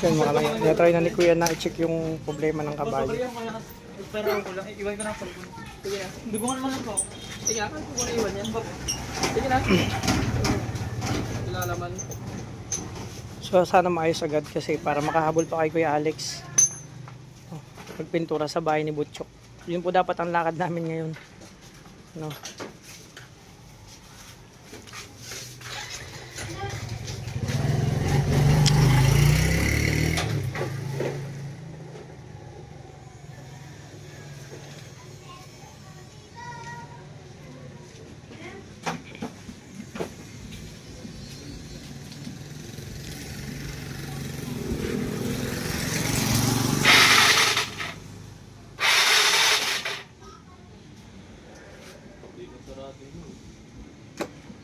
Yan mga lang. Try na ni Kuya na i-check yung problema ng kabayo. Pero ko lang, iwan ko na ang sige na. Dugungan mo lang po. Sige na, kung ano iwan yan. Sige na. Ilalaman. So sana maayos agad kasi para makahabol pa kay Kuya Alex. Magpintura sa bahay ni Butchok. Yun po dapat ang lakad namin ngayon. No.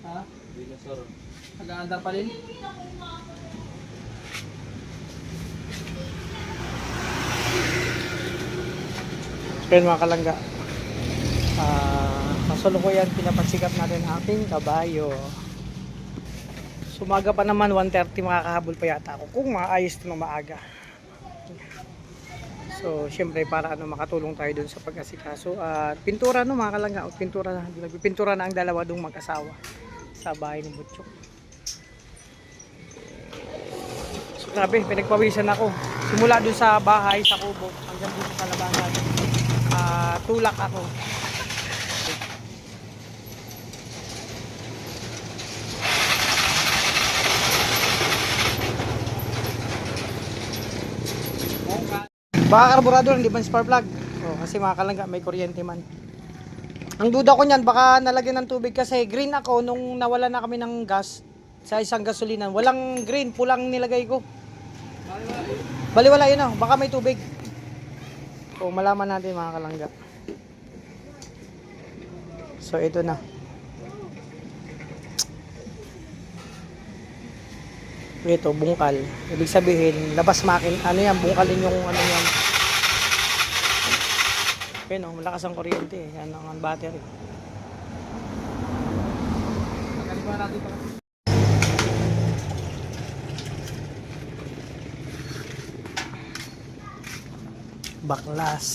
Ha? Nag-aandar pa rin? Kaya mga kalangga, kasalukuyan pinapagsikap natin ang ating kabayo. Sumaga pa naman, 1:30 makakahabol pa yata ako kung maayos ito ng maaga. So syempre para makatulong tayo dun sa pag-asikaso at pintura mga kalangga, pintura na ang dalawa dong mag-asawa sa bahay ni Butchok. So grabe, pinagpawisan ako simula dun sa bahay sa kubo hanggang dun sa labasan. Tulak ako. Baka karburador, hindi man spark plug. Kasi mga kalangga, may kuryente man. Ang duda ko niyan, baka nalagyan ng tubig kasi green ako nung nawala na kami ng gas sa isang gasolinan. Walang green, pulang nilagay ko. Baliwala yun baka may tubig. So malaman natin mga kalangga. So ito na. Ito bungkal. Ibig sabihin, labas makin, bungkalin yung yan. Okay, malakas ang kuryente yan ang battery. Magkalipa natin pa. Baklas.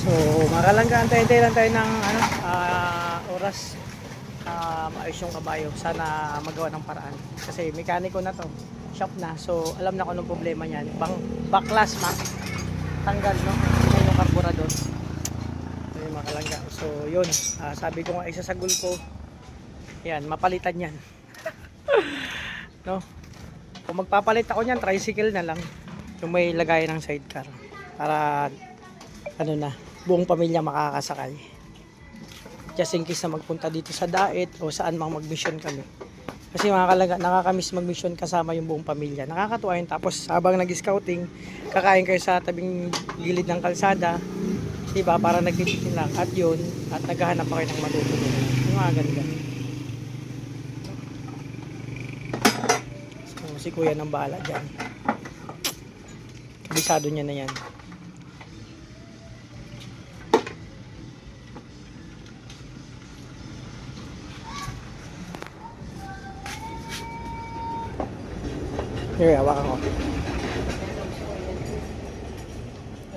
So, makalangga, antay-antay lang tayo ng oras maayos yung kabayo. Sana magawa ng paraan. Kasi mekaniko na to. Shop na. So, alam na ko anong problema niyan. Baklas, tanggal, no? Yung karburador. So, yung makalangga. So, yun. Sabi ko nga, isasagul ko. Yan, mapalitan yan. No? Kung magpapalit ako niyan, tricycle na lang. Yung may lagay ng sidecar. Para, buong pamilya makakasakay. Just in case na magpunta dito sa Daet o saan mang mag-mission kami. Kasi mga kalangga, nakakamiss mag-mission kasama yung buong pamilya. Nakakatuwa yun. Tapos habang nag-scouting, kakain kayo sa tabing gilid ng kalsada. Diba? Para nagtitikin lang. At yun, at naghahanap pa kayo ng matutulog. Yung mga ganyan. So, si Kuya nang bahala dyan. Kabisado niya na yan. Here, hawakan ko.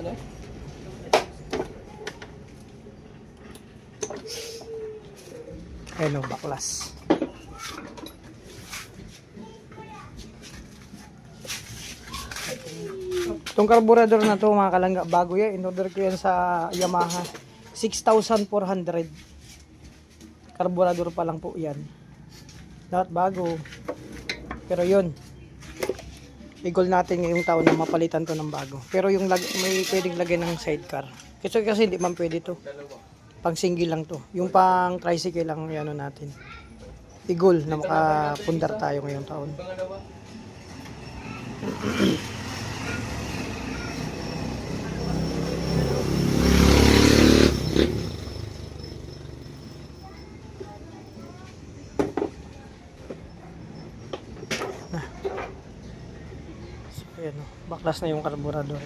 Ano? Ayun, baklas. Itong carburetor na to mga kalangga, bago yan. In-order ko yan sa Yamaha. 6,400. Carburetor pa lang po yan. Lahat bago. Pero yun, i-goal natin ngayong taon na mapalitan to ng bago. Pero yung may pwedeng lagyan ng sidecar. Kasi hindi man pwede to. Pang single lang to. Yung pang tricycle lang ano natin. I-goal na makapundar tayo ngayong taon. Ayan, baklas na yung karburador.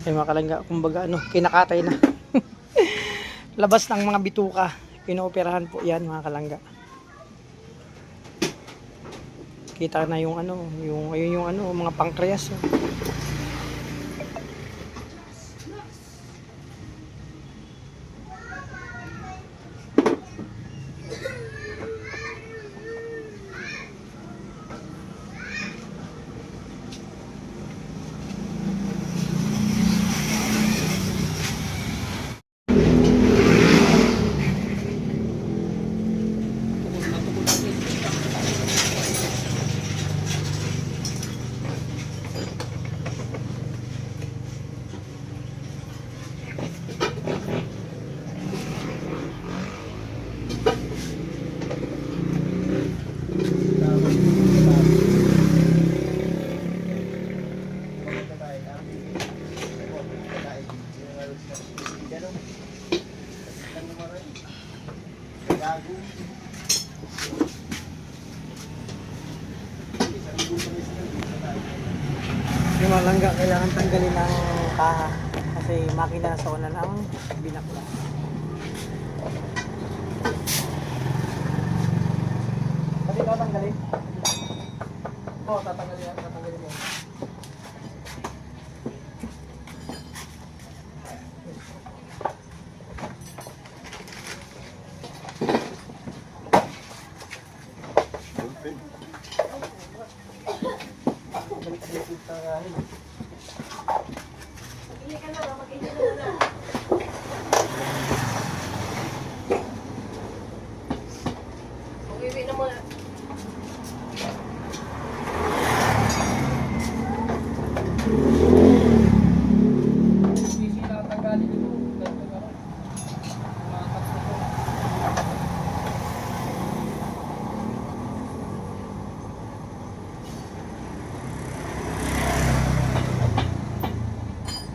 Ay mga kalangga, kumbaga ano, kinakatay na. Labas ng mga bituka. Pinooperahan po yan mga kalangga. Kita na yung ano, ayun yung ano, mga pancreas. Oh. Yung mga langga, kailangan tanggalin ng kaha kasi makina sa unan ang binaklas. Pati ito tanggalin? Oo, tatanggalin mo.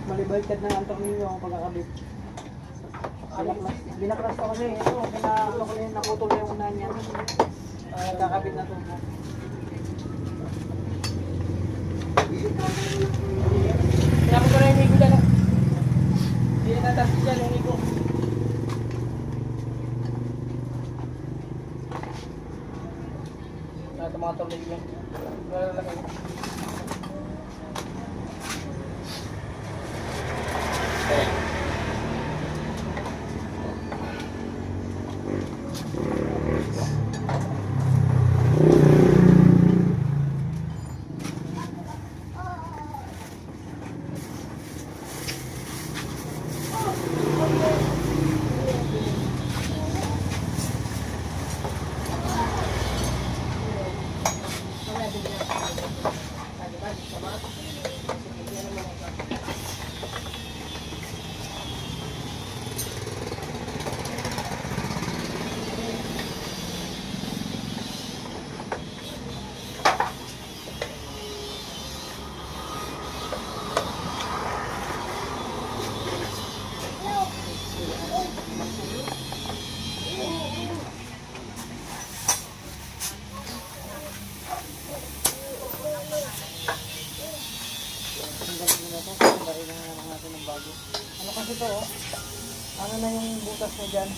Malibaliktad ng antok ninyo ang pagkakabit. Binaklas ko kasi ito, naputol na yung unan niya. Kakabit na tubo. Kaya ko na yung higo dyan. Hindi na natasik dyan yung higo. Ito mga tuloy yan. Wala lang. Ano kasi to, oh? Ano na yung butas mo dyan?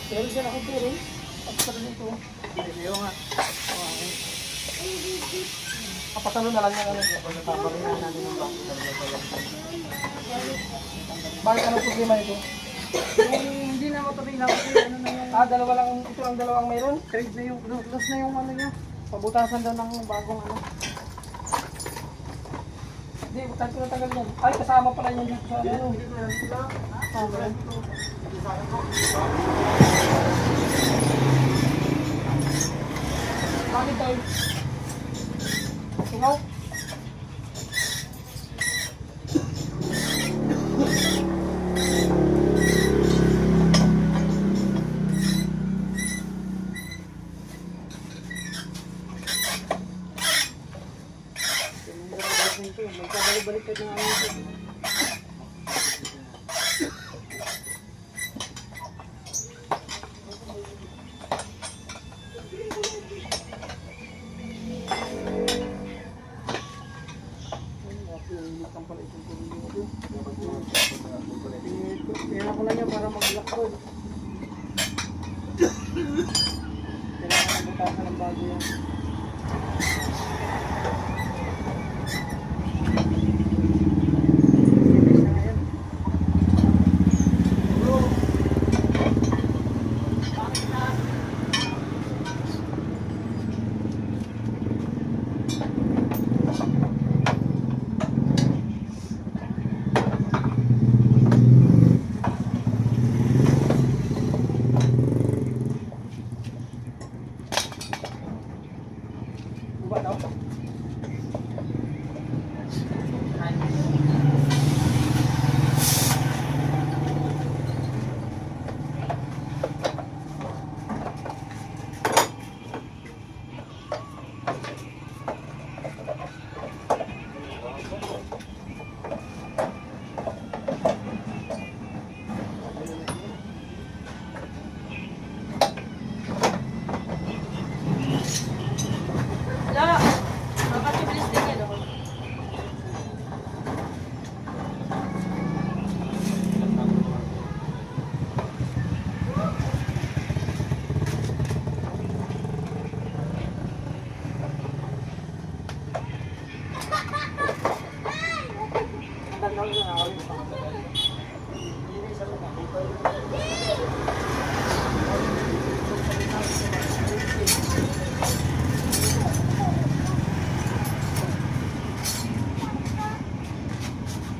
Pero dyan ako pero, pagkakalo nito. Pero nga. Kapatalo na lang yan. Paparin na natin yung bago. Bakit anong problema nito? Hindi na matuloy lang kasi ano na yung... dalawa lang, ito lang dalawang mayroon. Trade na yung, loss na yung ano niya. Pabutasan daw ng bagong ano. Hindi, butan ko na tagal yan. Ay, kasama pala yung dito sa ano. Hindi ko yan sila. Bakit tayo? Tungaw? Magkabalik-balik ka na ano. Kailangan ko lang yan para mag-lock doon. Kailangan butasan ng bago yan. Sibis na ngayon. Buka daw.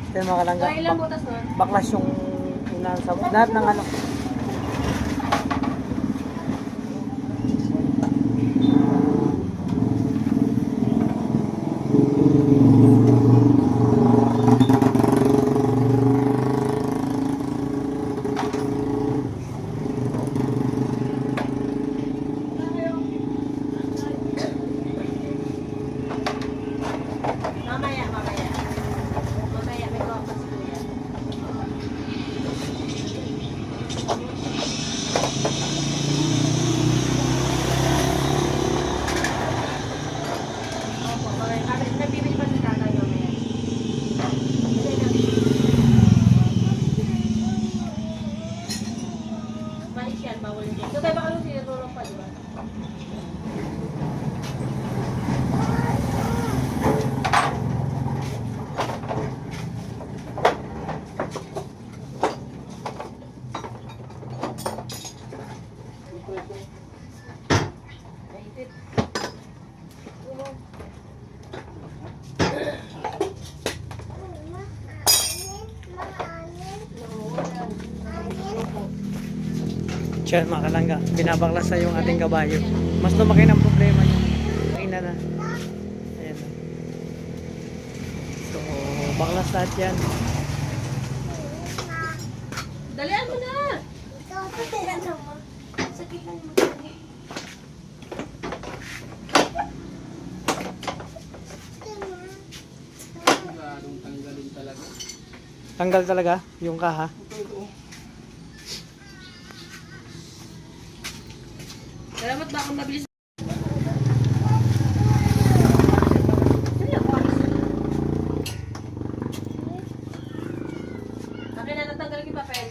Kaya mga kalangga, Ilang butas nun? baklas yung unahan sa lahat ng ano. Mamaya. Mamaya, may kompas ko yan. Opo, mamaya. Nagbibili pa si tatay mamaya. Hindi na. Malis yan, bawal din. So, tayo baka nung sinatulong pa, di ba? Naipit. Diyan mga kalangga, binabaklas na yung ating kabayo. Mas lumaki ng problema niya. Ina na. Ayan. So, baklas lahat yan. Dalian mo na! Tanggal talaga yung kaha. Salamat ba kung mabilis? Akin na natanggal yung papel.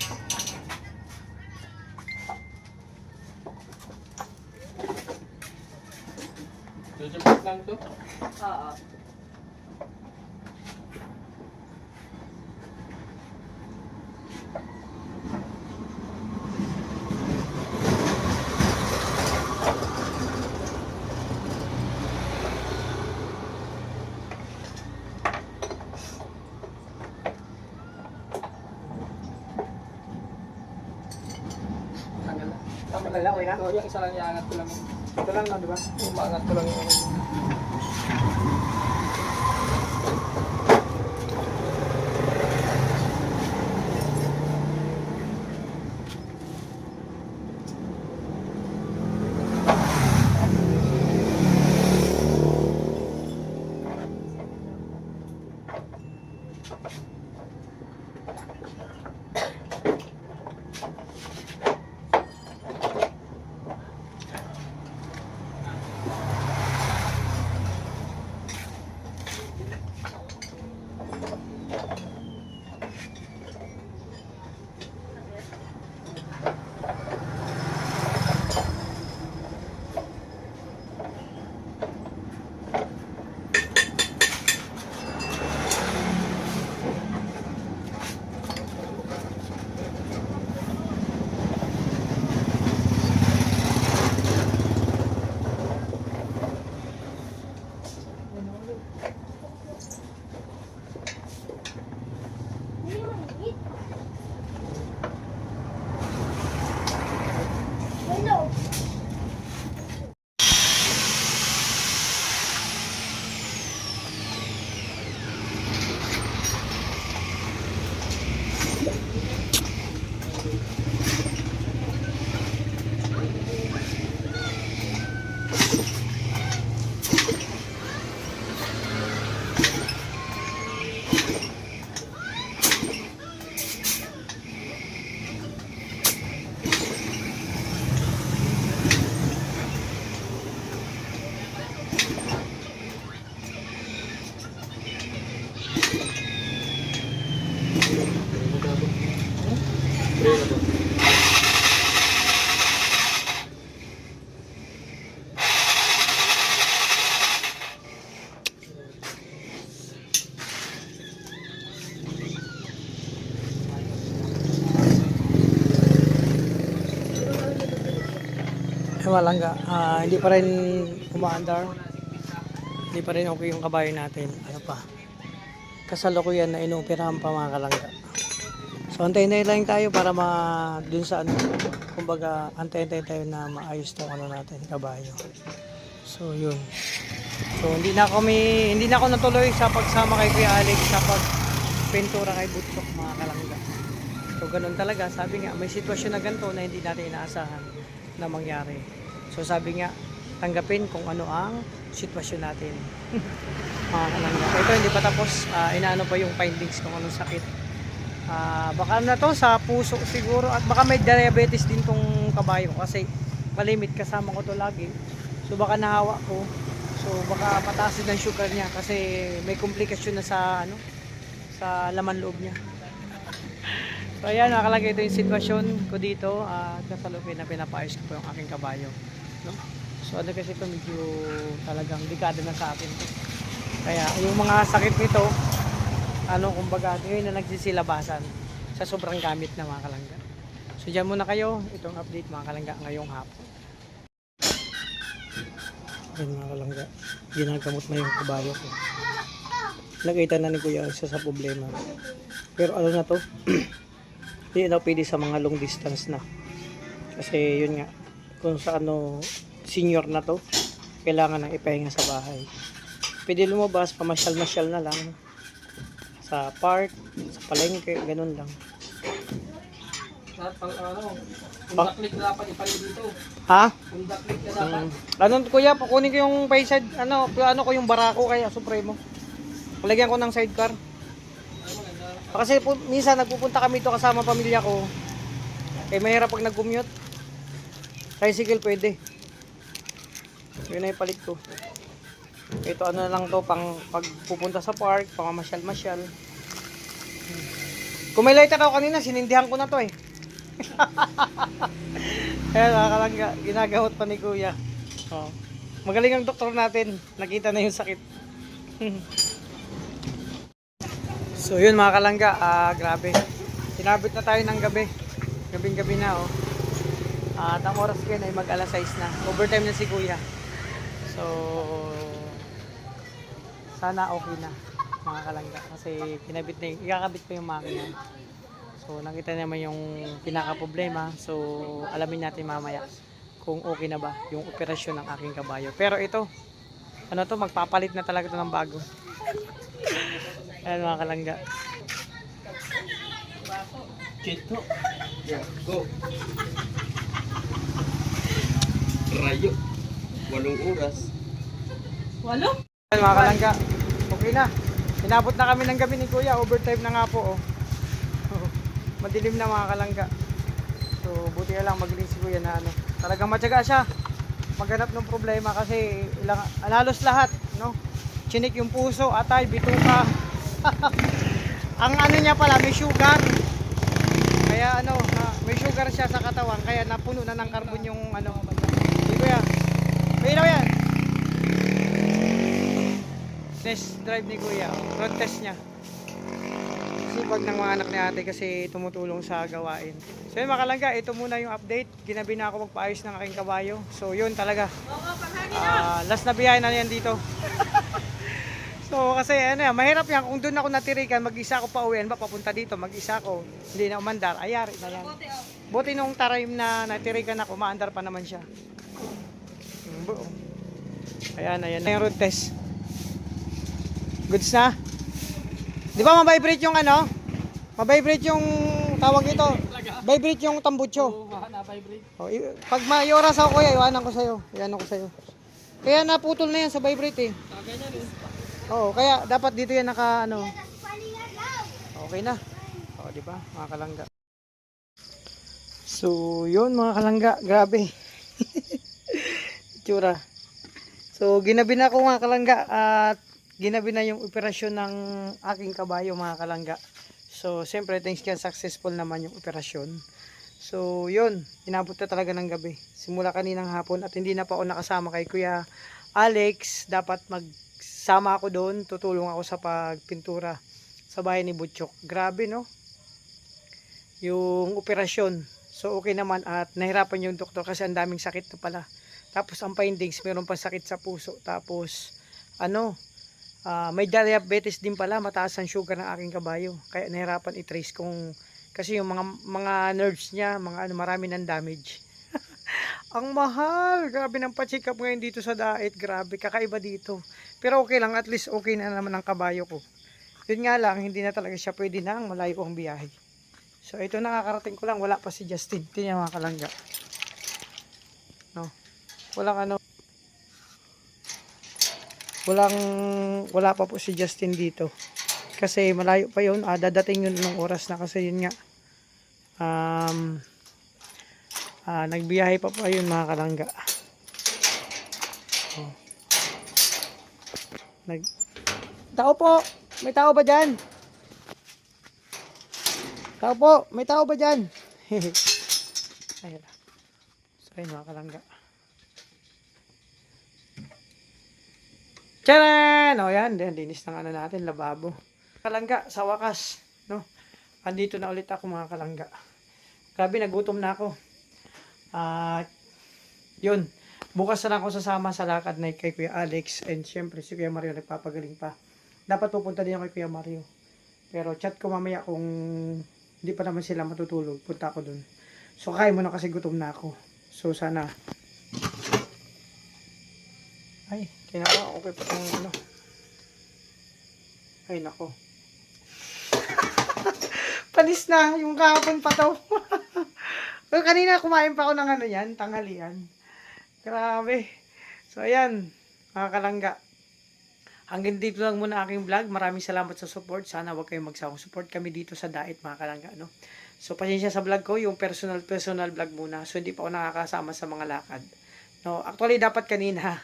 Susupot lang to. Oo. Tama talaga, okay na? Oo, yung isa lang iangat ko lang. Ito lang, di ba? Umaangat ko lang yung ano. Malangga, hindi pa rin umaandar. Hindi pa rin okay yung kabayo natin. Ano pa? Kasalukuyan na inoperahan pa mga kalangga. So antayin lang tayo para dun sa ano, kumbaga antayin tayo na maayos tong ano natin, kabayo. So yun. So hindi na ako natuloy sa pagsama kay Kuya Alex sa pagpintura kay Butchok mga kalangga. So ganun talaga, sabi nga may sitwasyon na ganito na hindi natin inaasahan na mangyari. So sabi nga, tanggapin kung ano ang sitwasyon natin. Mga kalangga. Ito hindi pa tapos, inaano pa yung findings kung anong sakit. Baka na to sa puso siguro at baka may diabetes din tong kabayo kasi malimit kasama ko to lagi. So baka nahawa ko. So baka mataas din ang sugar niya kasi may komplikasyon na sa ano, sa laman loob niya. So ayan, nakalagay ito yung sitwasyon ko dito at kasalukuyan na pinapaayos ko po yung aking kabayo, no? So ano kasi ito medyo talagang dekada na sa akin to. Kaya yung mga sakit nito, ano kumbaga ngayon na nagsisilabasan sa sobrang gamit na mga kalangga. So dyan muna kayo, itong update mga kalangga ngayong hapon. Ayan mga kalangga, ginagamot na yung kabayo ko. Nakita na ni Kuya isa sa problema. Pero ano na to? Hindi na pwede sa mga long distance na. Kasi yun nga, kung sa ano, senior na to, kailangan ng ipahinga sa bahay. Pwede lumabas, pamasyal-masyal na lang. Sa park, sa palengke, ganun lang. Kundaklik na dapat ipalit dito. Ha? Kundaklik na dapat. Ano kuya, pakunin ko yung payside, ano ko yung barako kaya Supremo. Palagyan ko ng sidecar. Kasi minsan nagpupunta kami ito kasama pamilya ko. Eh mahirap pag nag-commute. Tricycle pwede. Yun na ipalit ko. Ito ano lang to pang pagpupunta sa park, pamamasyal-masyal. Kung may lighter ako kanina, sinindihan ko na to eh. Ayan, nakakalangga. Ginagamot pa ni Kuya. Oh. Magaling ang doktor natin. Nakita na yung sakit. So yun mga kalangga, grabe. Sinabit na tayo ng gabi. Gabing-gabi na oh. At ang oras ko ay mag-alas 6 na. Overtime na si Kuya. So sana okay na mga kalangga. Kasi kinabit na yung, ikakabit pa yung makina. So nakita naman yung pinaka-problema. So alamin natin mamaya kung okay na ba yung operasyon ng aking kabayo. Pero ito, ano to, magpapalit na talaga ito ng bago. Ayan mga kalangga. Chito. Yeah, go. Rayo. 8 oras. 8? Ayan mga kalangga. Okay na. Inabot na kami ng gabi ni Kuya. Overtime na nga po oh. Madilim na mga kalangga. So buti na lang magaling si Kuya na ano. Talagang matyaga siya maghanap ng problema kasi halos lahat, no? Chinik yung puso, atay, bituka. Ang ano niya pala, may sugar. Kaya ano, may sugar siya sa katawan, kaya napuno na ng carbon yung ano. Hindi ko yan. May ilaw yan. Test drive ni Kuya, road test niya. Sipag ng mga anak ni ate kasi tumutulong sa gawain. So yun mga kalangga, ito muna yung update. Ginabi na ako magpaayos ng aking kabayo. So yun talaga. Last na biyahe na yan dito. So kasi ano yan, mahirap yan. Kung doon ako natirikan, mag-isa ako pa uwi. Ano ba, papunta dito, mag-isa ako. Hindi na umandar, ayari na yan. Buti nung time na natirikan ako, maandar pa naman siya. Ayan, ayan na yung road test. Goods na? Di ba mabibrate yung ano? Mabibrate yung tawag ito. Vibrate yung tambucho. Oh, pag may oras ako kuya, iwanan ko sa'yo. Iwanan ko sa'yo. Kaya naputol na yan sa vibrate eh. Oo, kaya dapat dito yan naka ano. Okay na. O, di ba? Mga kalangga. So, yun mga kalangga. Grabe. Itsura. So, ginabi na ako mga kalangga at ginabi na yung operasyon ng aking kabayo mga kalangga. So, siyempre, thanks God, successful naman yung operasyon. So, yun, inabot na talaga ng gabi. Simula kaninang hapon at hindi na pa ako nakasama kay Kuya Alex. Dapat magsama ako doon, tutulong ako sa pagpintura sa bahay ni Butchok. Grabe, no? Yung operasyon. So, okay naman at nahirapan yung doktor kasi ang daming sakit na pala. Tapos, ang findings, meron pa sakit sa puso. Tapos, may diabetes din pala, mataas ang sugar ng aking kabayo. Kaya nahirapan i-trace kung kasi yung mga nerves niya, marami ng damage. Ang mahal, grabe ng pa-check up ngayon dito sa Dait, grabe, kakaiba dito. Pero okay lang, at least okay na naman ang kabayo ko. Yun nga lang, hindi na talaga siya pwede na malayo ang biyahe. So ito nakakarating ko lang, wala pa si Justin. Tingnan mga kalangga. No. Wala pa po si Justin dito. Kasi malayo pa yun, dadating yun ng oras na kasi yun nga. Nagbiyahe pa po yun mga kalangga. Oh. Tao po! May tao ba dyan? Tao po! May tao ba dyan? Ayun. So ayun mga kalangga. Tcharan! O yan, linis ng natin, lababo. Kalangga, sa wakas, no? Andito na ulit ako mga kalangga. Grabe, nagutom na ako. Yun. Bukas na lang ako sasama sa lakad na kay Kuya Alex. And syempre, si Kuya Mario nagpapagaling pa. Dapat pupunta din ako kay Kuya Mario. Pero chat ko mamaya kung hindi pa naman sila matutulog. Punta ako dun. So, kaya mo na kasi gutom na ako. So, sana. Ay, kinaka. Okay pa itong ano. Ay, nako. Panis na. Yung kahapon pa to. Pero kanina kumain pa ako ng ano yan, tanghalian. Grabe. So ayan, mga kalangga. Hanggang dito lang muna aking vlog. Maraming salamat sa support. Sana wag kayong magsawang support kami dito sa Dait mga kalangga. No? So pasensya sa vlog ko, yung personal vlog muna. So hindi pa ako nakakasama sa mga lakad. No, actually dapat kanina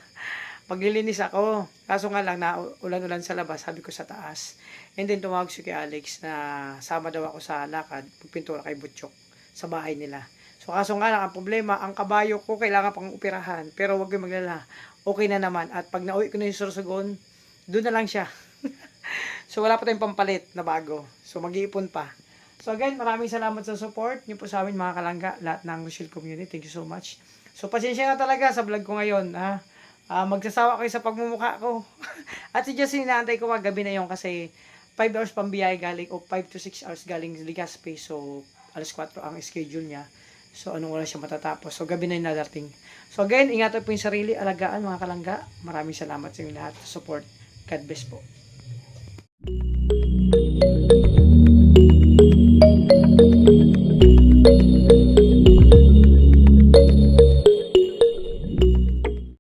maglilinis ako. Kaso nga lang na ulan-ulan sa labas, sabi ko sa taas. And then tumawag si Kuya Alex na sama daw ako sa lakad, pagpintura kay Butchok sa bahay nila. So kaso nga lang, ang problema, ang kabayo ko kailangan pang operahan. Pero wag kayong maglala. Okay na naman. At pag nauwi ko na yung Sorsogon, doon na lang siya. So wala pa tayong pampalit na bago. So mag-iipon pa. So again, maraming salamat sa support niyo po sa amin mga kalangga. Lahat ng Rochelle community. Thank you so much. So pasensya na talaga sa vlog ko ngayon. Magsasawa kayo sa pagmumukha ko. At si Justin, inaantay ko gabi na yon kasi 5 hours pambiyay galing o 5 to 6 hours galing Legazpi. So alas 4 ang schedule niya. So, anong oras siya matatapos. So, gabi na yung nadating. So, again, ingatan po yung sarili, alagaan mga kalangga. Maraming salamat sa inyong lahat. Support. God bless po.